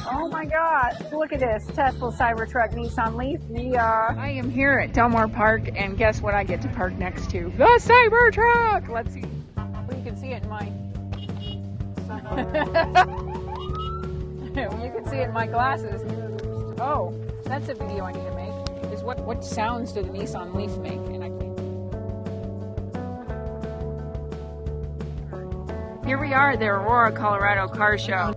Oh my God, look at this Tesla Cybertruck Nissan Leaf. I am here at Del Mar Park, and guess what I get to park next to? The Cybertruck! Let's see. Well, you can see it in my... you can see it in my glasses. Oh, that's a video I need to make. Is what sounds do the Nissan Leaf make? And I can't... Here we are at the Aurora, Colorado car show.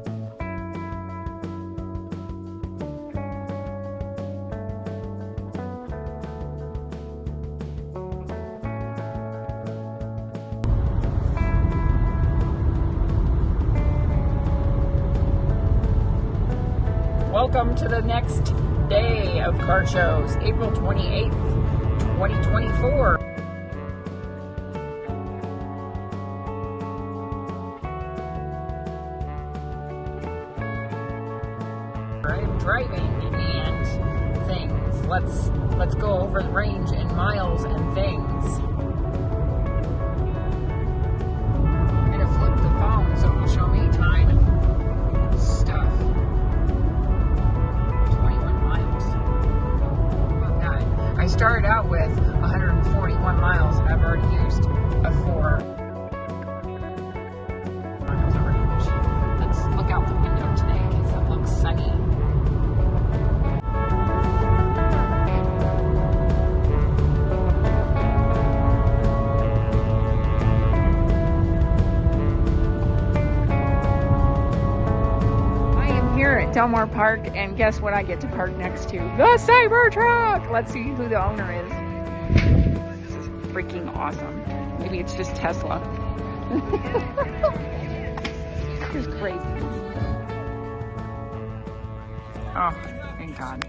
Welcome to the next day of car shows, April 28th, 2024. I'm driving and things. Let's go over the range in miles and things. I'm gonna flip the phone so it'll show me time and stuff. 21 miles. About that. I started out with 141 miles and I've already used a 4 miles already. Let's look out the window today because it looks sunny. Del Mar Park, and guess what I get to park next to? The Cybertruck! Let's see who the owner is. This is freaking awesome. Maybe it's just Tesla. Just crazy. Oh, thank God.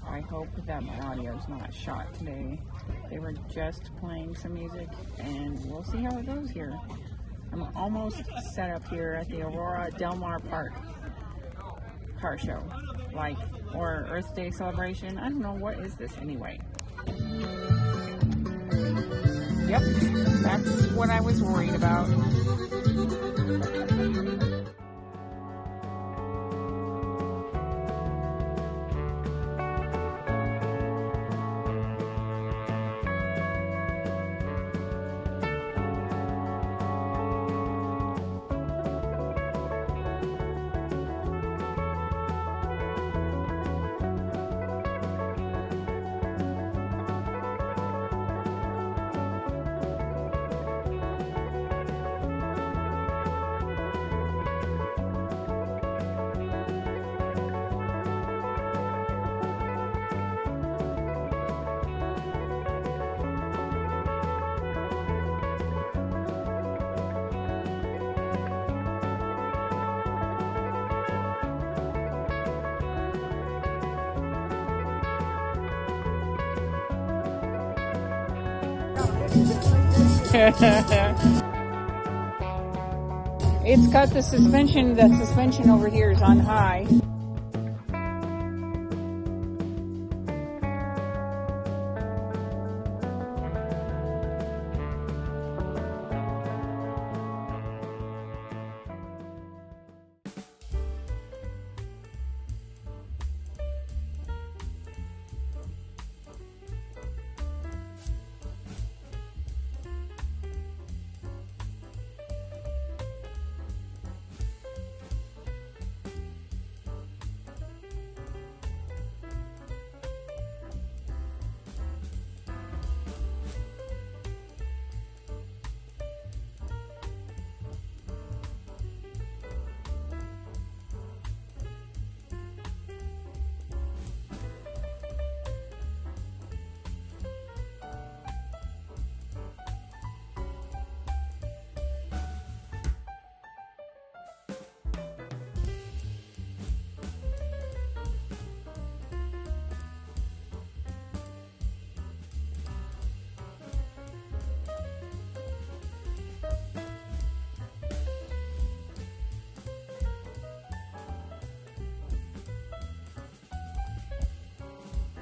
I hope that my audio is not shot today. They were just playing some music, and we'll see how it goes here. I'm almost set up here at the Aurora Del Mar Park car show, or Earth Day celebration. I don't know, what is this anyway? Yep, that's what I was worried about. It's got the suspension over here is on high.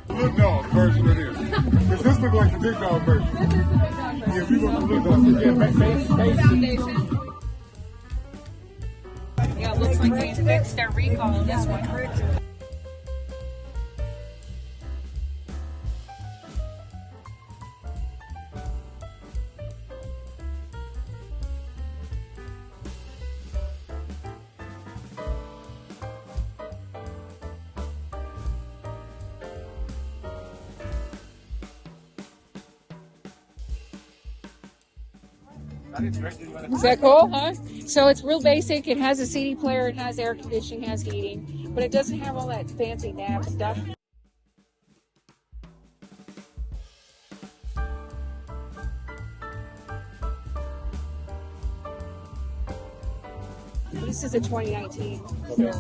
Little dog version of this. Because this looks like the big dog version. This is the big dog version. Yeah, we want the little dog version. Foundation. Yeah, it looks like like they fixed their recall on this one. Is that cool, huh? So it's real basic. It has a CD player, it has air conditioning, has heating, but it doesn't have all that fancy nav stuff. This is a 2019. So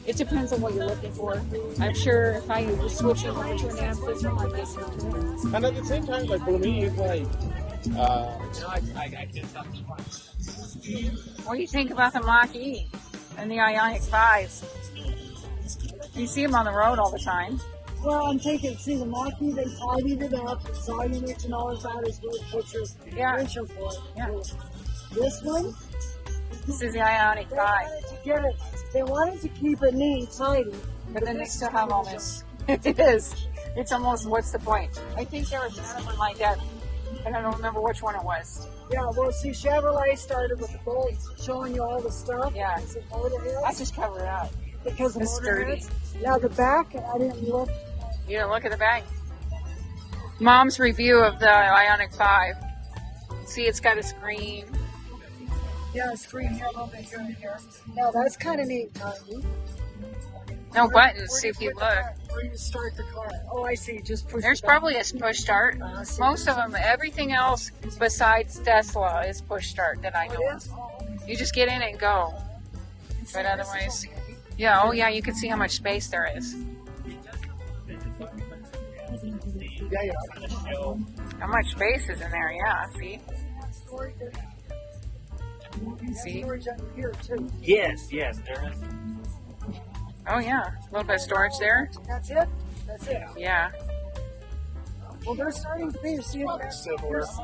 it depends on what you're looking for. I'm sure if I was switching over to an amp, this one might be something. And at the same time, like for me, it's like, What do you think about the Mach-E and the Ionic 5? You see them on the road all the time. Well, I'm thinking, see, the Mach-E, they tidied it up. It's all you need to know about is what put your potential for it. Yeah. This one, This is the Ionic 5. they wanted to keep it neat and tidy. But then they still have all this. It is. It's almost, what's the point? I think there was another one like that, and I don't remember which one it was. Yeah, well, see, Chevrolet started with the bolts, showing you all the stuff. Yeah. Because of motor heads. I just cover it up. Because of It's motor sturdy. heads. Now, the back, I didn't look. You don't look at the back. Mom's review of the Ionic 5. See, it's got a screen. Yeah, screen here, a little bit here and here. Now, that's kind of neat, tiny. No buttons, see if you look. Where you start the car. Oh, I see. Just push There's the button. probably a push start. I see. Most of them, everything else besides Tesla is push start that I know Oh, of. yeah? You just get in and go. But otherwise, yeah, oh yeah, you can see how much space there is. Yeah. How much space is in there, yeah, see? See? Storage under here, too. yes, there is. Oh yeah, a little bit of storage there. That's it? That's it. Yeah, Well, they're starting to be, see, Similar.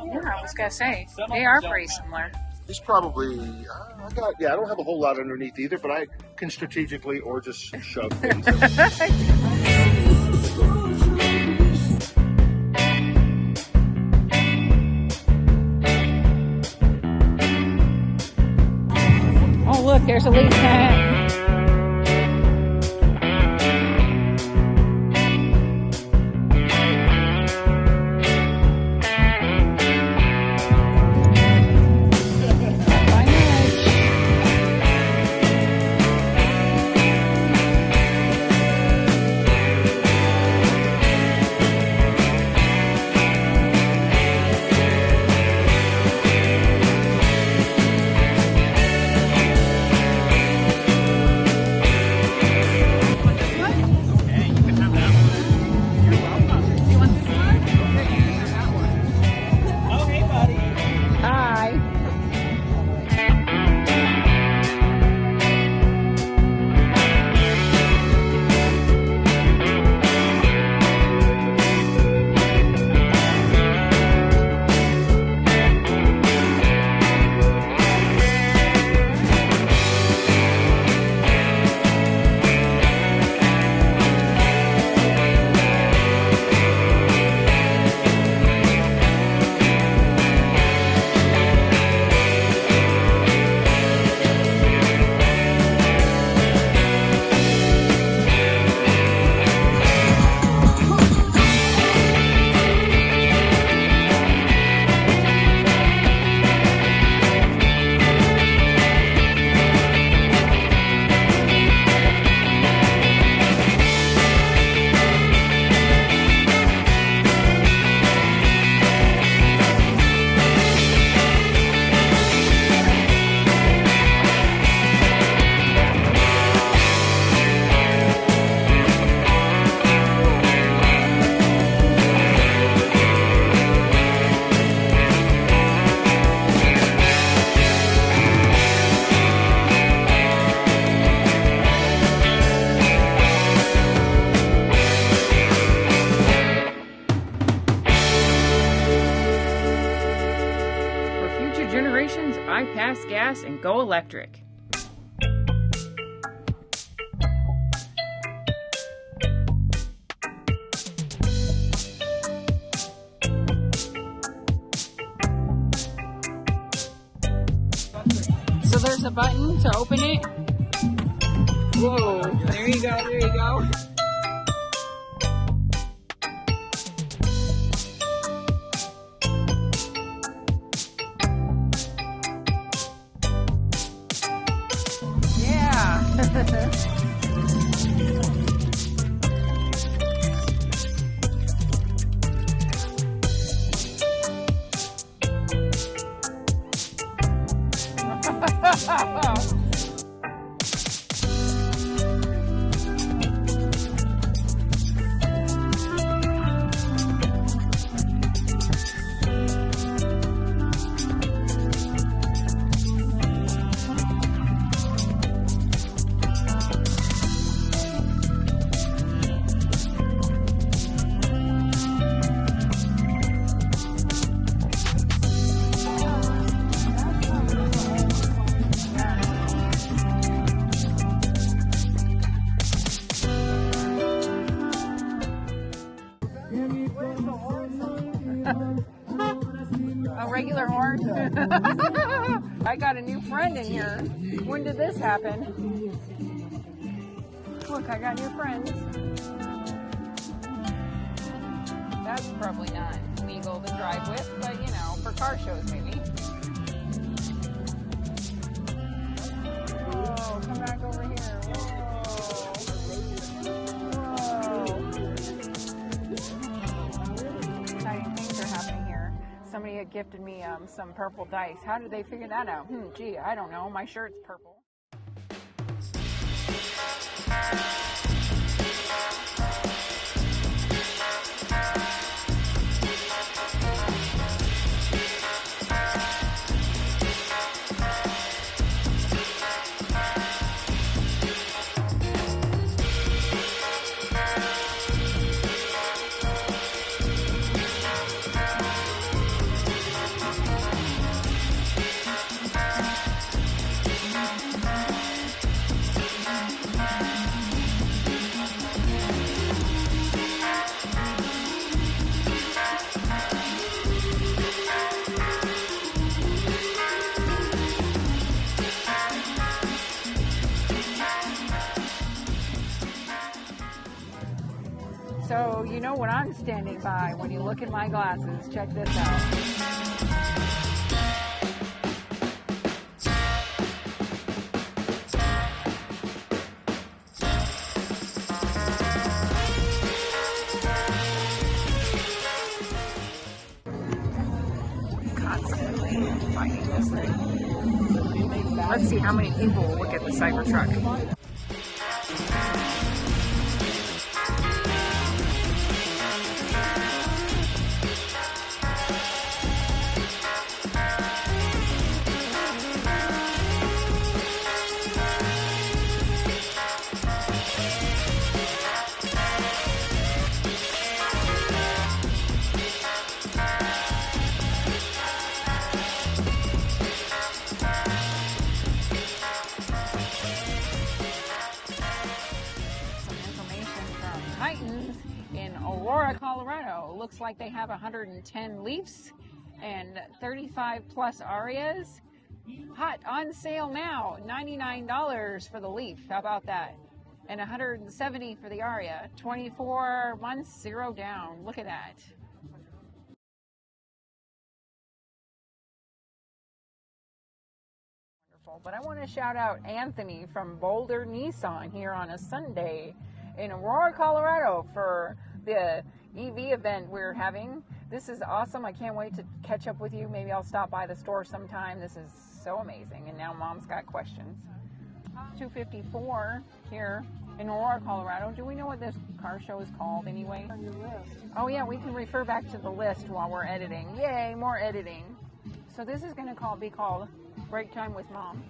yeah, I was gonna say, they are pretty similar. It's probably, I don't have a whole lot underneath either, but I can strategically or just shove things. Oh look, there's a leaf pad. Hi. For future generations, I pass gas and go electric. So there's a button to open it. Whoa, there you go, there you go. Yeah. A regular horn? I got a new friend in here. When did this happen? Look, I got new friends. That's probably not legal to drive with, but you know, for car shows maybe. Whoa, come back over here. Exciting things are happening here. Somebody had gifted me some purple dice. How did they figure that out? Gee, I don't know. My shirt's purple. So you know what I'm standing by when you look at my glasses. Check this out. Constantly fighting this thing. Let's see how many people will look at the Cybertruck. In Aurora, Colorado. Looks like they have 110 Leafs and 35 plus Arias. Hot on sale now, $99 for the Leaf. How about that? And $170 for the Aria. 24 months, 0 down. Look at that. Wonderful. But I want to shout out Anthony from Boulder Nissan here on a Sunday in Aurora, Colorado for the EV event we're having. This is awesome. I can't wait to catch up with you. Maybe I'll stop by the store sometime. This is so amazing. And now Mom's got questions. 254 here in Aurora, Colorado. Do we know what this car show is called anyway? On your list. Oh yeah, we can refer back to the list while we're editing. Yay, more editing. So this is going to be called Break Time with Mom.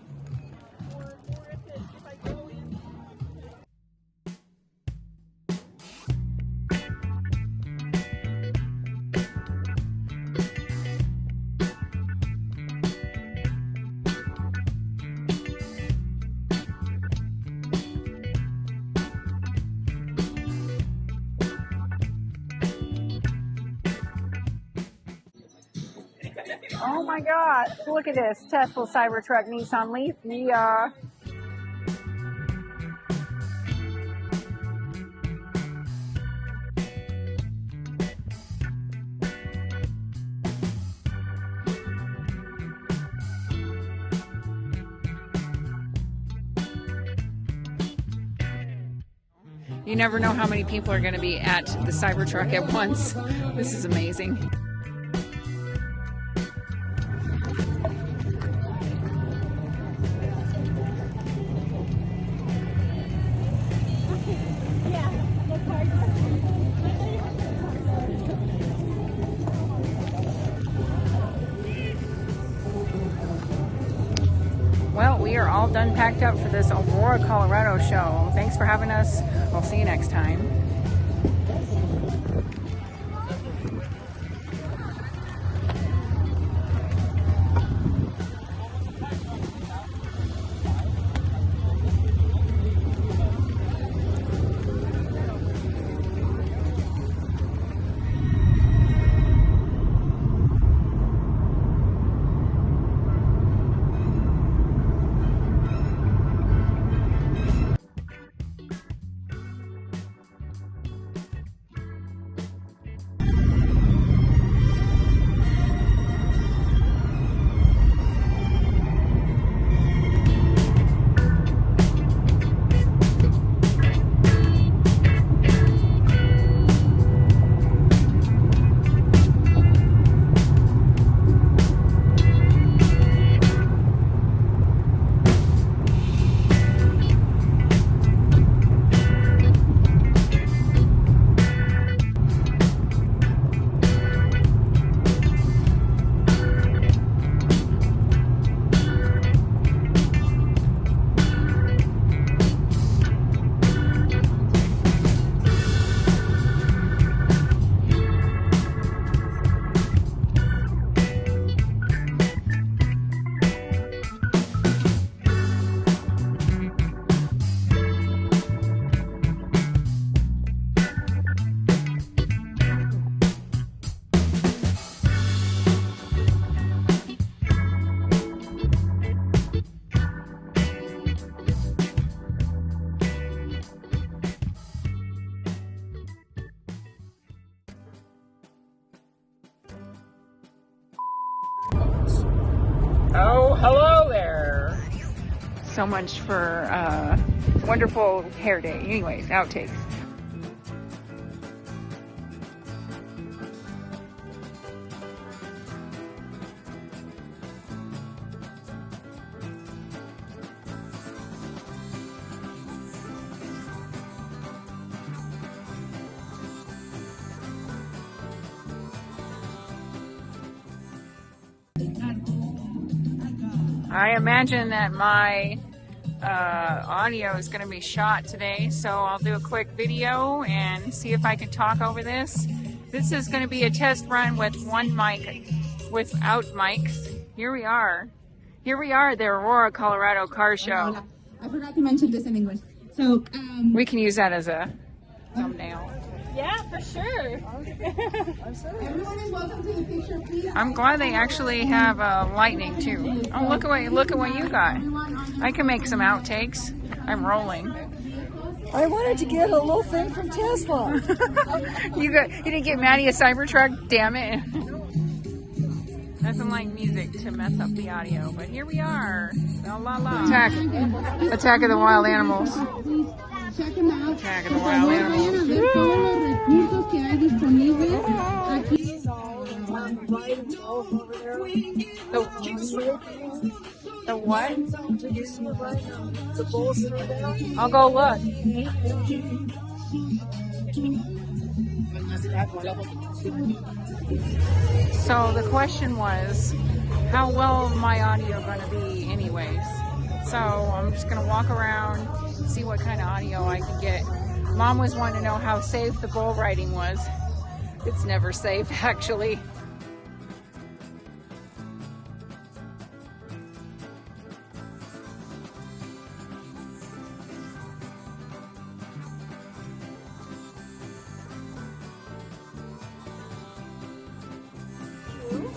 Oh my God. Look at this. Tesla Cybertruck Nissan Leaf. Yeah. You never know how many people are going to be at the Cybertruck at once. This is amazing. Well, we are all done packed up for this Aurora, Colorado show. Thanks for having us. We'll see you next time. Oh, hello there. So much for wonderful hair day. Anyways, outtakes. I imagine that my audio is going to be shot today, so I'll do a quick video and see if I can talk over this. This is going to be a test run with one mic, without mics. Here we are. Here we are at the Aurora, Colorado car show. I forgot to mention this in English. So, we can use that as a thumbnail. yeah, for sure. Everyone is welcome to the picture, please. I'm glad they actually have lightning too. Oh, look at what you got. I can make some outtakes. I'm rolling. I wanted to get a little thing from Tesla. You didn't get Maddie a Cybertruck, damn it. Nothing like music to mess up the audio, but here we are. La la la. Attack of the wild animals. Check them out. Attack of the wild animals. The what? I'll go look. So the question was, how well my audio going to be anyways? So I'm just going to walk around, see what kind of audio I can get. Mom was wanting to know how safe the bull riding was. It's never safe, actually.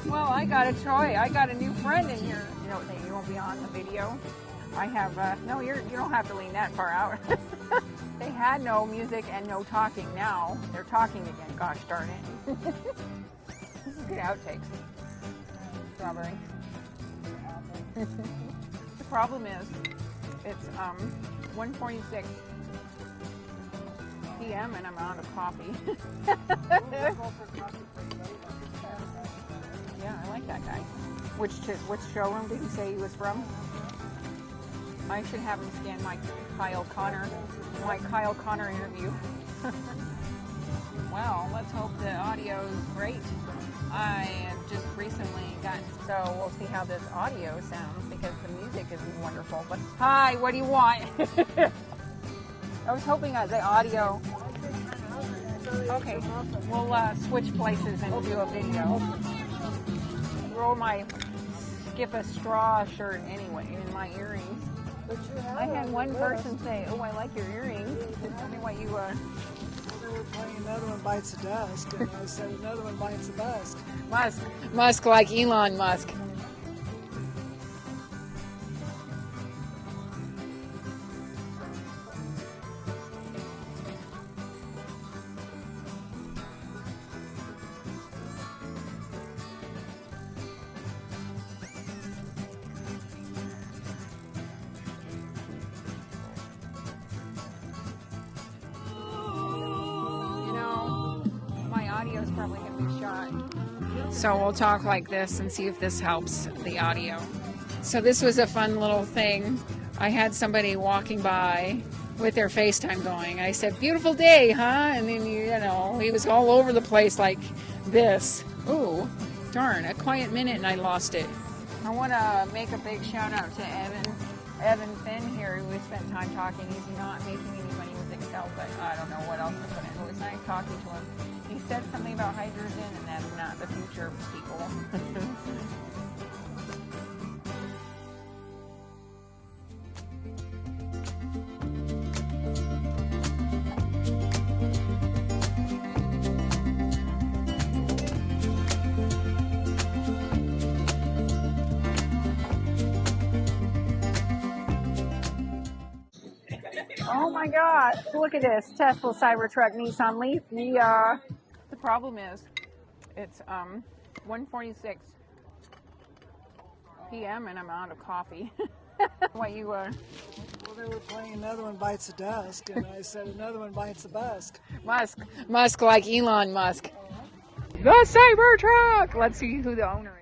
Well, I got a toy. I got a new friend in here. You know, you won't be on the video. I have, no, you don't have to lean that far out. They had no music and no talking. Now they're talking again. Gosh darn it. This is good outtakes. Strawberry. The problem is, it's 1:46 p.m. and I'm out of coffee. Yeah, I like that guy. Which showroom did he say he was from? I should have him scan my Kyle Connor interview. Well, let's hope the audio is great. I have just recently so we'll see how this audio sounds because the music is wonderful. But hi, what do you want? I was hoping the audio. Okay, we'll switch places and do a video. Roll my skip a straw shirt anyway in my earrings. I had one person say, "Oh, I like your earrings." Tell me what you They were playing Another One Bites the Dust, and I said Another One Bites the Bust. Musk like Elon Musk. Audio's probably going to be shot. So we'll talk like this and see if this helps the audio. So this was a fun little thing. I had somebody walking by with their FaceTime going. I said, "Beautiful day, huh?" And then, you know, he was all over the place like this. Ooh, darn, a quiet minute and I lost it. I want to make a big shout out to Evan Finn here, who we spent time talking. He's not making any money with Excel, but I don't know what else to put in. It was nice talking to him. He said something about hydrogen and that's not the future, people. Oh my God! Look at this Tesla Cybertruck Nissan Leaf. The problem is, it's 1:46 p.m. and I'm out of coffee. What you Well, they were playing Another One Bites the Dust, and I said Another One Bites the Bust. Musk like Elon Musk. The Cybertruck. Let's see who the owner is.